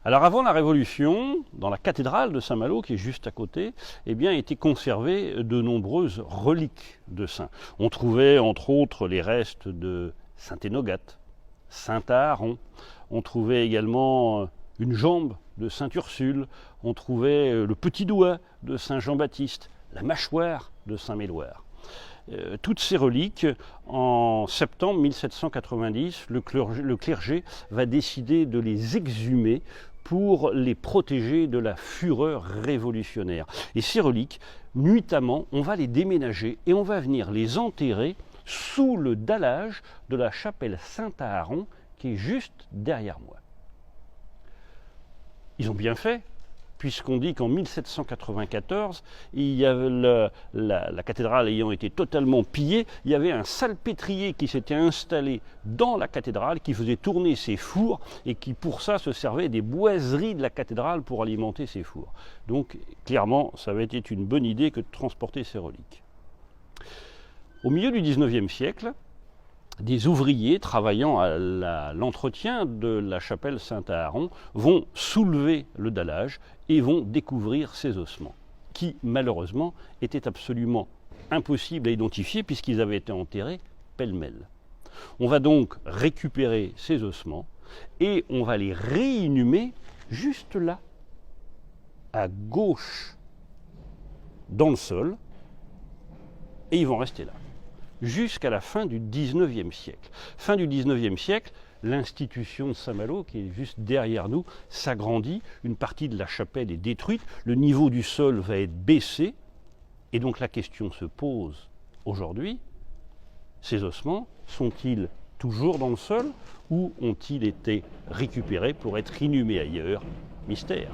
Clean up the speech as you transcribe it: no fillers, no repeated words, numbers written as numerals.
Alors avant la Révolution, dans la cathédrale de Saint-Malo, qui est juste à côté, eh bien, étaient conservées de nombreuses reliques de saints. On trouvait entre autres les restes de Saint-Énogat, Saint-Aharon, on trouvait également une jambe de Sainte Ursule, on trouvait le petit doigt de Saint Jean-Baptiste, la mâchoire de Saint Méloire. Toutes ces reliques, en septembre 1790, le clergé va décider de les exhumer pour les protéger de la fureur révolutionnaire. Et ces reliques, nuitamment, on va les déménager et on va venir les enterrer sous le dallage de la chapelle Saint-Aharon qui est juste derrière moi. Ils ont bien fait, puisqu'on dit qu'en 1794, il y avait la cathédrale ayant été totalement pillée, il y avait un salpêtrier qui s'était installé dans la cathédrale, qui faisait tourner ses fours et qui pour ça se servait des boiseries de la cathédrale pour alimenter ses fours. Donc clairement, ça avait été une bonne idée que de transporter ces reliques. Au milieu du XIXe siècle, des ouvriers travaillant à l'entretien de la chapelle Saint-Aharon vont soulever le dallage et vont découvrir ces ossements, qui malheureusement étaient absolument impossibles à identifier puisqu'ils avaient été enterrés pêle-mêle. On va donc récupérer ces ossements et on va les réinhumer juste là, à gauche, dans le sol, et ils vont rester là jusqu'à la fin du XIXe siècle. Fin du XIXe siècle, l'institution de Saint-Malo, qui est juste derrière nous, s'agrandit, une partie de la chapelle est détruite, le niveau du sol va être baissé, et donc la question se pose aujourd'hui, ces ossements sont-ils toujours dans le sol ou ont-ils été récupérés pour être inhumés ailleurs? Mystère.